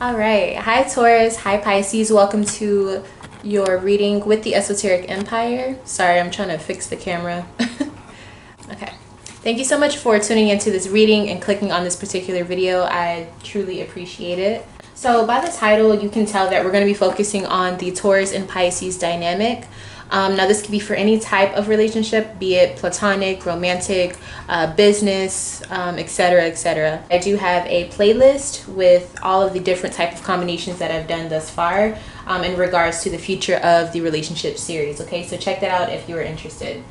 All right. Hi, Taurus. Hi, Pisces. Welcome to your reading with the Esoteric Empire. Sorry, I'm trying to fix the camera. Okay. Thank you so much for tuning into this reading and clicking on this particular video. I truly appreciate it. So by the title, you can tell that we're going to be focusing on the Taurus and Pisces dynamic. Now, this could be for any type of relationship, be it platonic, romantic, business, etc., etc. I do have a playlist with all of the different type of combinations that I've done thus far in regards to the future of the relationship series. Okay, so check that out if you are interested.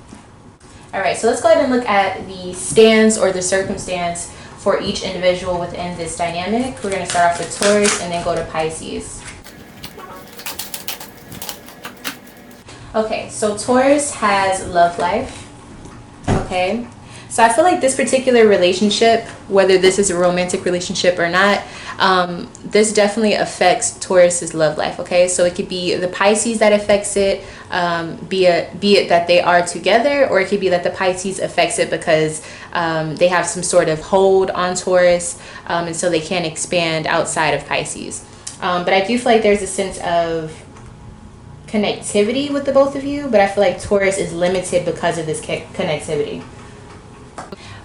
All right, so let's go ahead and look at the stance or the circumstance for each individual within this dynamic. We're going to start off with Taurus and then go to Pisces. Okay, so Taurus has love life. Okay, so I feel like this particular relationship, whether this is a romantic relationship or not, this definitely affects Taurus's love life. Okay, so it could be the Pisces that affects it, be it that they are together, or it could be that the Pisces affects it because they have some sort of hold on Taurus, and so they can't expand outside of Pisces. But I do feel like there's a sense of connectivity with the both of you, but I feel like Taurus is limited because of this connectivity.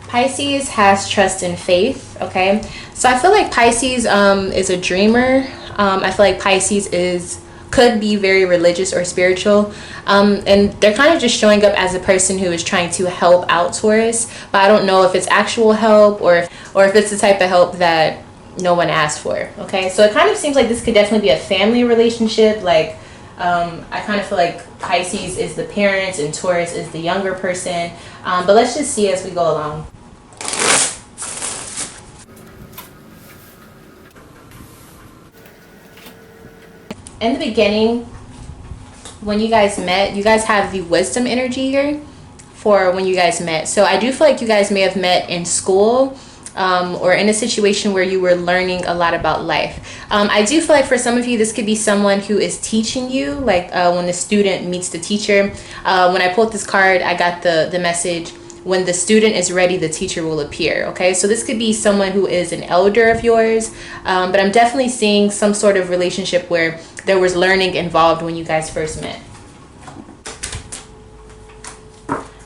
Pisces has trust and faith. Okay, so I feel like Pisces is a dreamer. I feel like Pisces could be very religious or spiritual, and they're kind of just showing up as a person who is trying to help out Taurus, but I don't know if it's actual help or if it's the type of help that no one asked for. Okay, so it kind of seems like this could definitely be a family relationship. Like I kind of feel like Pisces is the parents and Taurus is the younger person, but let's just see as we go along. In the beginning, when you guys met, you guys have the wisdom energy here for when you guys met. So I do feel like you guys may have met in school, or in a situation where you were learning a lot about life. I do feel like for some of you, this could be someone who is teaching you, like when the student meets the teacher. When I pulled this card, I got the message, when the student is ready, the teacher will appear. Okay, so this could be someone who is an elder of yours, but I'm definitely seeing some sort of relationship where there was learning involved when you guys first met.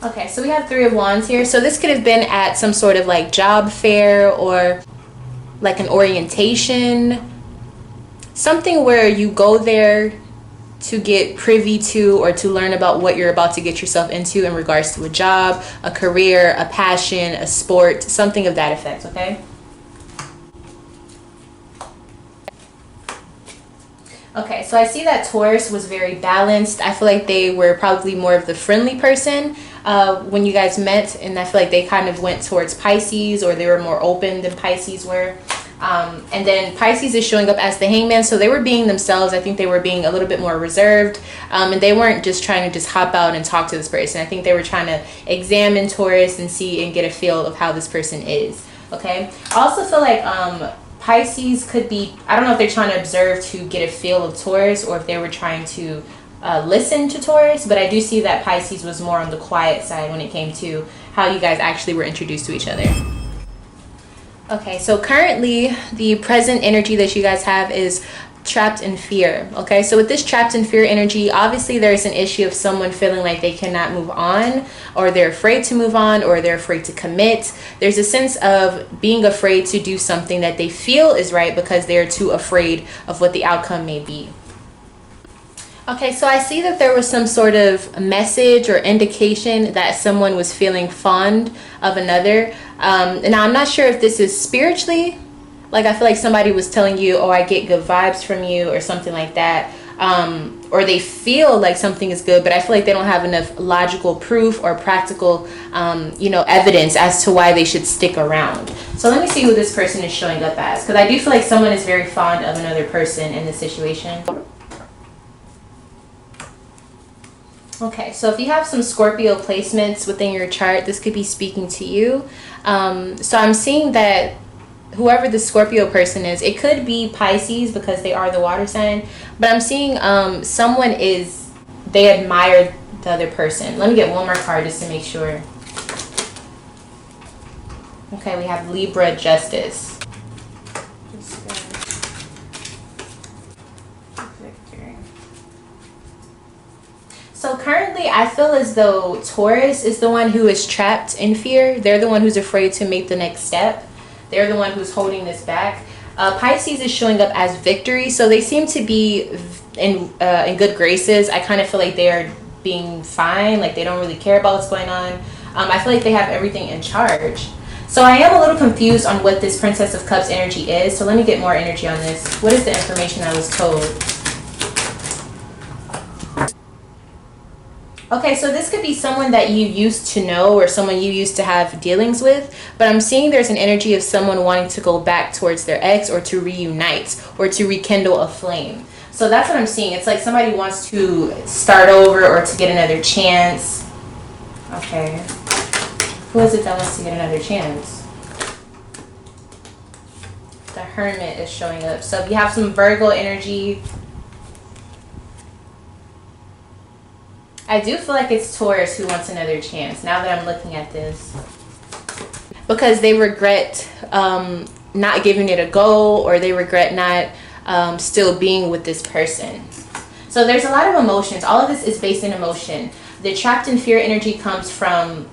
Okay, so we have Three of Wands here. So this could have been at some sort of like job fair or like an orientation, something where you go there to get privy to or to learn about what you're about to get yourself into in regards to a job, a career, a passion, a sport, something of that effect. Okay. Okay, so I see that Taurus was very balanced. I feel like they were probably more of the friendly person when you guys met, and I feel like they kind of went towards Pisces, or they were more open than Pisces were. And then Pisces is showing up as the Hangman, so they were being themselves. I think they were being a little bit more reserved, and they weren't just trying to just hop out and talk to this person. I think they were trying to examine Taurus and see and get a feel of how this person is. Okay, I also feel like Pisces could be, I don't know if they're trying to observe to get a feel of Taurus, or if they were trying to listen to Taurus, but I do see that Pisces was more on the quiet side when it came to how you guys actually were introduced to each other. Okay, so currently the present energy that you guys have is trapped in fear. Okay, so with this trapped in fear energy, obviously there's an issue of someone feeling like they cannot move on, or they're afraid to move on, or they're afraid to commit. There's a sense of being afraid to do something that they feel is right because they're too afraid of what the outcome may be. Okay, so I see that there was some sort of message or indication that someone was feeling fond of another. And now I'm not sure if this is spiritually, like I feel like somebody was telling you, oh, I get good vibes from you, or something like that. Or they feel like something is good, but I feel like they don't have enough logical proof or practical, evidence as to why they should stick around. So let me see who this person is showing up as, because I do feel like someone is very fond of another person in this situation. Okay, so if you have some Scorpio placements within your chart, this could be speaking to you. So I'm seeing that whoever the Scorpio person is, it could be Pisces because they are the water sign, but I'm seeing they admire the other person. Let me get one more card just to make sure. Okay, we have Libra Justice. So currently, I feel as though Taurus is the one who is trapped in fear. They're the one who's afraid to make the next step. They're the one who's holding this back. Pisces is showing up as victory, so they seem to be in good graces. I kind of feel like they are being fine, like they don't really care about what's going on. I feel like they have everything in charge. So I am a little confused on what this Princess of Cups energy is. So let me get more energy on this. What is the information I was told? Okay, so this could be someone that you used to know or someone you used to have dealings with, but I'm seeing there's an energy of someone wanting to go back towards their ex or to reunite or to rekindle a flame. So that's what I'm seeing. It's like somebody wants to start over or to get another chance. Okay. Who is it that wants to get another chance? The Hermit is showing up. So if you have some Virgo energy, I do feel like it's Taurus who wants another chance now that I'm looking at this. Because they regret not giving it a go, or they regret not still being with this person. So there's a lot of emotions. All of this is based in emotion. The trapped in fear energy comes from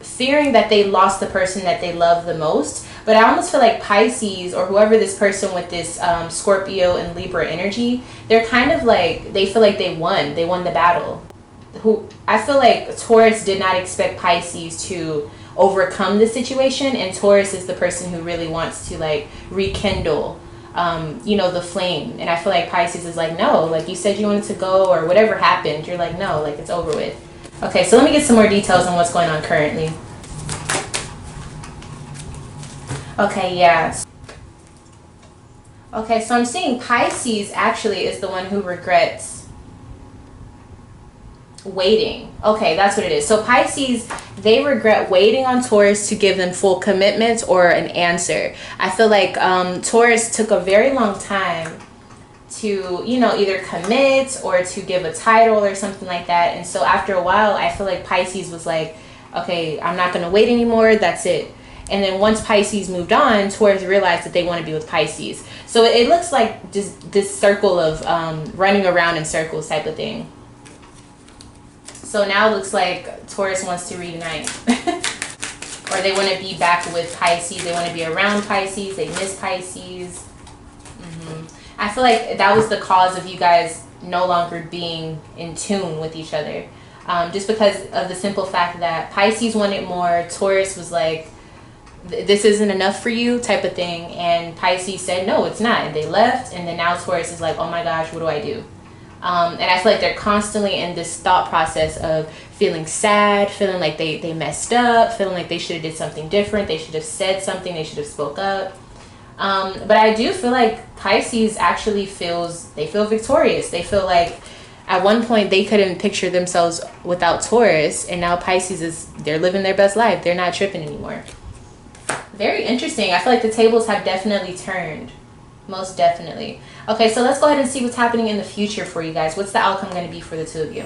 fearing that they lost the person that they love the most. But I almost feel like Pisces, or whoever this person with this Scorpio and Libra energy, they're kind of like, they feel like they won the battle. I feel like Taurus did not expect Pisces to overcome the situation, and Taurus is the person who really wants to like rekindle the flame. And I feel like Pisces is like, no, like you said you wanted to go, or whatever happened, you're like, no, like it's over with. Okay, so let me get some more details on what's going on currently. Okay, yeah. Okay, so I'm seeing Pisces actually is the one who regrets waiting. Okay, that's what it is. So Pisces, they regret waiting on Taurus to give them full commitment or an answer. I feel like Taurus took a very long time to, either commit or to give a title or something like that. And so after a while, I feel like Pisces was like, okay, I'm not going to wait anymore. That's it. And then once Pisces moved on, Taurus realized that they want to be with Pisces. So it looks like just this circle of running around in circles type of thing. So now it looks like Taurus wants to reunite. Or they want to be back with Pisces. They want to be around Pisces. They miss Pisces. I feel like that was the cause of you guys no longer being in tune with each other. Just because of the simple fact that Pisces wanted more. Taurus was like, this isn't enough for you type of thing. And Pisces said, no, it's not. And they left. And then now Taurus is like, oh my gosh, what do I do? And I feel like they're constantly in this thought process of feeling sad, feeling like they messed up, feeling like they should have did something different. They should have said something. They should have spoke up. But I do feel like Pisces actually feel victorious. They feel like at one point they couldn't picture themselves without Taurus. And now Pisces they're living their best life. They're not tripping anymore. Very interesting. I feel like the tables have definitely turned. Most definitely. Okay, so let's go ahead and see what's happening in the future for you guys. What's the outcome going to be for the two of you?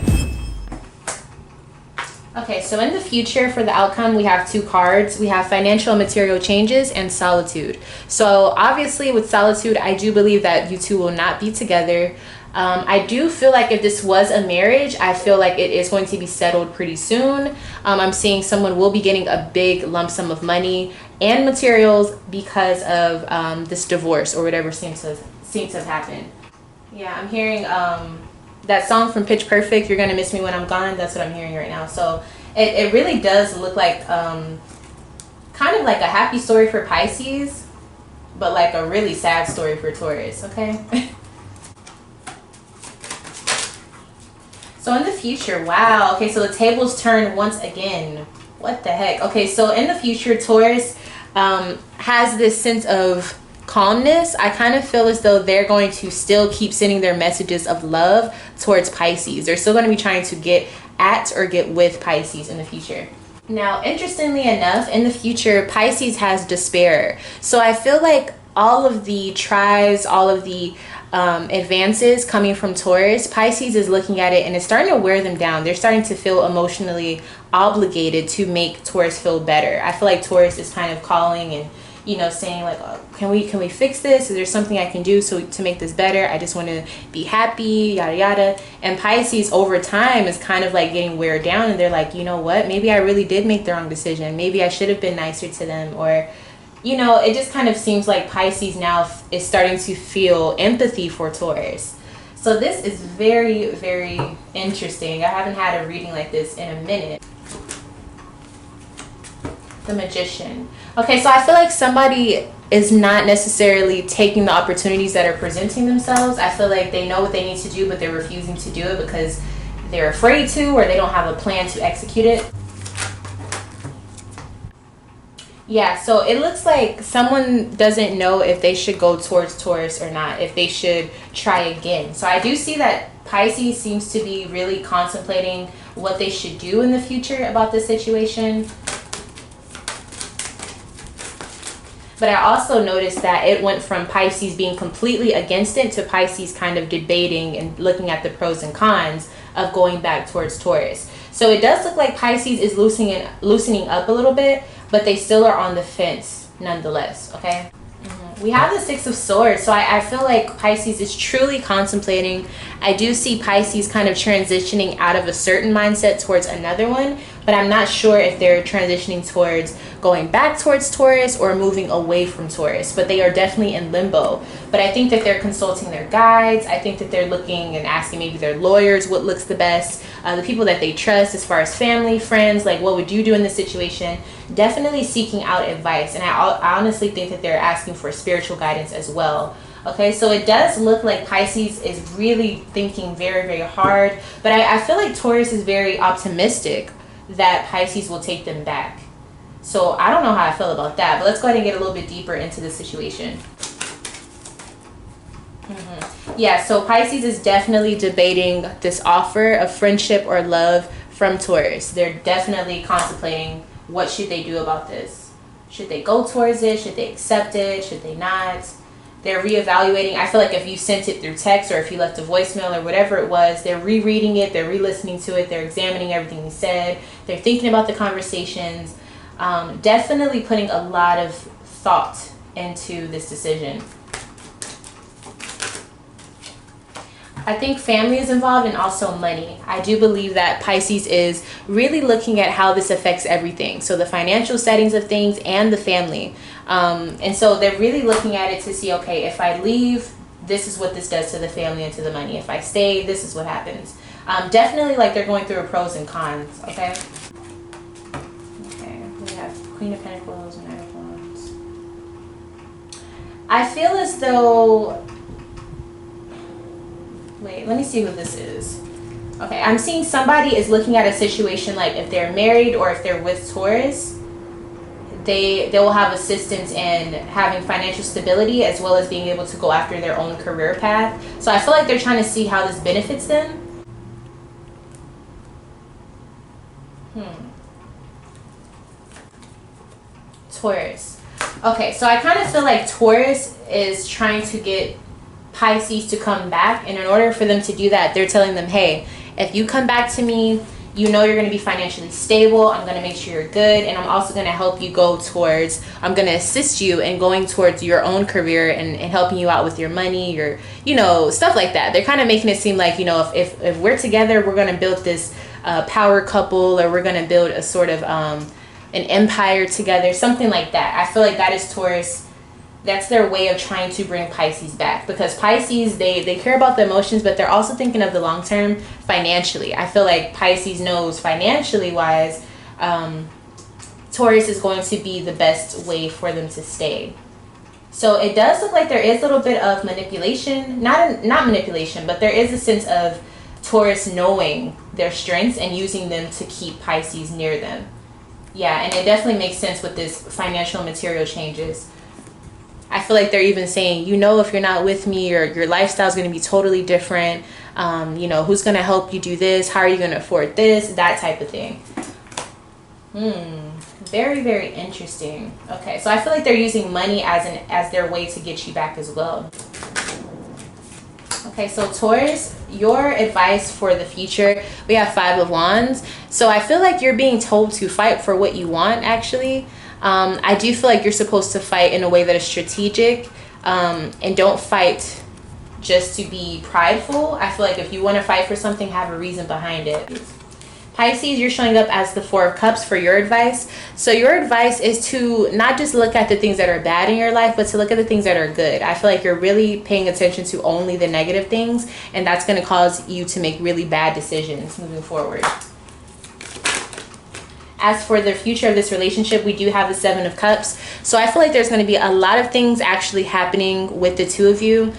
Okay, so in the future for the outcome, we have two cards. We have financial and material changes and solitude. So obviously with solitude, I do believe that you two will not be together. I do feel like if this was a marriage, I feel like it is going to be settled pretty soon. I'm seeing someone will be getting a big lump sum of money and materials because of this divorce or whatever seems to have happened. Yeah, I'm hearing that song from Pitch Perfect, You're Gonna Miss Me When I'm Gone. That's what I'm hearing right now. So it really does look like kind of like a happy story for Pisces, but like a really sad story for Taurus, okay? So in the future, wow. Okay, so the tables turn once again. What the heck? Okay, so in the future, Taurus has this sense of calmness. I kind of feel as though they're going to still keep sending their messages of love towards Pisces. They're still going to be trying to get at or get with Pisces in the future. Now, interestingly enough, in the future, Pisces has despair. So I feel like all of the tries, all of the advances coming from Taurus, Pisces is looking at it and it's starting to wear them down. They're starting to feel emotionally obligated to make Taurus feel better. I feel like Taurus is kind of calling and you know, saying like, oh, can we fix this? Is there something I can do to make this better? I just want to be happy, yada yada. And Pisces over time is kind of like getting wear down, and they're like, you know what, maybe I really did make the wrong decision, maybe I should have been nicer to them, or you know, it just kind of seems like Pisces now is starting to feel empathy for Taurus. So this is very, very interesting. I haven't had a reading like this in a minute. The Magician. Okay, so I feel like somebody is not necessarily taking the opportunities that are presenting themselves. I feel like they know what they need to do, but they're refusing to do it because they're afraid to, or they don't have a plan to execute it. Yeah, so it looks like someone doesn't know if they should go towards Taurus or not, if they should try again. So I do see that Pisces seems to be really contemplating what they should do in the future about this situation. But I also noticed that it went from Pisces being completely against it to Pisces kind of debating and looking at the pros and cons of going back towards Taurus. So it does look like Pisces is loosening up a little bit, but they still are on the fence nonetheless, okay? We have the Six of Swords, so I feel like Pisces is truly contemplating. I do see Pisces kind of transitioning out of a certain mindset towards another one, but I'm not sure if they're transitioning towards going back towards Taurus or moving away from Taurus, but they are definitely in limbo. But I think that they're consulting their guides. I think that they're looking and asking maybe their lawyers what looks the best, the people that they trust as far as family, friends, like what would you do in this situation? Definitely seeking out advice. And I honestly think that they're asking for spiritual guidance as well. Okay, so it does look like Pisces is really thinking very, very hard. But I feel like Taurus is very optimistic that Pisces will take them back. So I don't know how I feel about that. But let's go ahead and get a little bit deeper into the situation. Yeah, so Pisces is definitely debating this offer of friendship or love from Taurus. They're definitely contemplating what should they do about this. Should they go towards it? Should they accept it? Should they not? They're reevaluating. I feel like if you sent it through text or if you left a voicemail or whatever it was, they're rereading it, they're re-listening to it, they're examining everything you said, they're thinking about the conversations, definitely putting a lot of thought into this decision. I think family is involved and also money. I do believe that Pisces is really looking at how this affects everything. So the financial settings of things and the family. And so they're really looking at it to see, okay, if I leave, this is what this does to the family and to the money. If I stay, this is what happens. Definitely like they're going through a pros and cons, okay? Okay, we have Queen of Pentacles and Knight of Wands. I feel as though... Wait, let me see who this is. Okay, I'm seeing somebody is looking at a situation like if they're married or if they're with Taurus, they will have assistance in having financial stability as well as being able to go after their own career path. So I feel like they're trying to see how this benefits them. Taurus. Okay, so I kind of feel like Taurus is trying to get Pisces to come back, and in order for them to do that, they're telling them, hey, if you come back to me, you know you're going to be financially stable, I'm going to make sure you're good, and I'm also going to help you go towards, I'm going to assist you in going towards your own career and helping you out with your money, your, you know, stuff like that. They're kind of making it seem like, you know, if we're together, we're going to build this power couple, or we're going to build a sort of an empire together, something like that. I feel like that is Taurus. That's their way of trying to bring Pisces back, because Pisces, they care about the emotions, but they're also thinking of the long term financially. I feel like Pisces knows financially wise, Taurus is going to be the best way for them to stay. So it does look like there is a little bit of manipulation, not manipulation, but there is a sense of Taurus knowing their strengths and using them to keep Pisces near them. Yeah, and it definitely makes sense with this financial material changes. I feel like they're even saying, you know, if you're not with me, your lifestyle is going to be totally different. You know, who's going to help you do this? How are you going to afford this? That type of thing. Very, very interesting. Okay, so I feel like they're using money as their way to get you back as well. Okay, so Taurus, your advice for the future, we have Five of Wands. So I feel like you're being told to fight for what you want, actually. I do feel like you're supposed to fight in a way that is strategic, and don't fight just to be prideful. I feel like if you want to fight for something, have a reason behind it. Pisces, you're showing up as the Four of Cups for your advice. So your advice is to not just look at the things that are bad in your life, but to look at the things that are good. I feel like you're really paying attention to only the negative things, and that's going to cause you to make really bad decisions moving forward. As for the future of this relationship, we do have the Seven of Cups. So I feel like there's going to be a lot of things actually happening with the two of you.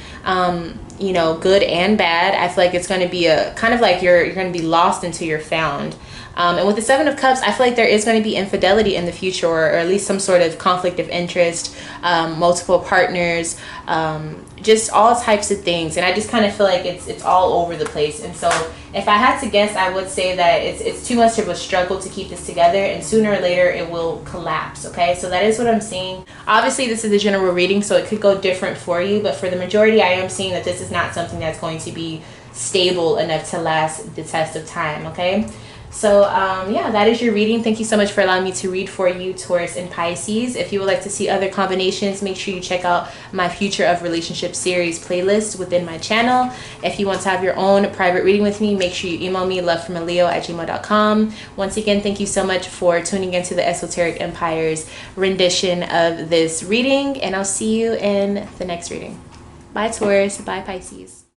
You know, good and bad. I feel like it's going to be a kind of like you're going to be lost until you're found. And with the Seven of Cups, I feel like there is going to be infidelity in the future, or at least some sort of conflict of interest, multiple partners, just all types of things. And I just kind of feel like it's all over the place. And so if I had to guess, I would say that it's too much of a struggle to keep this together, and sooner or later it will collapse. Okay, so that is what I'm seeing. Obviously, this is a general reading, so it could go different for you, but for the majority, I am seeing that this is not something that's going to be stable enough to last the test of time. Okay. So yeah, that is your reading. Thank you so much for allowing me to read for you, Taurus and Pisces. If you would like to see other combinations, make sure you check out my Future of Relationship series playlist within my channel. If you want to have your own private reading with me, make sure you email me lovefromaleo@gmail.com. Once again, thank you so much for tuning into the Esoteric Empire's rendition of this reading, and I'll see you in the next reading. Bye, Taurus. Bye, Pisces.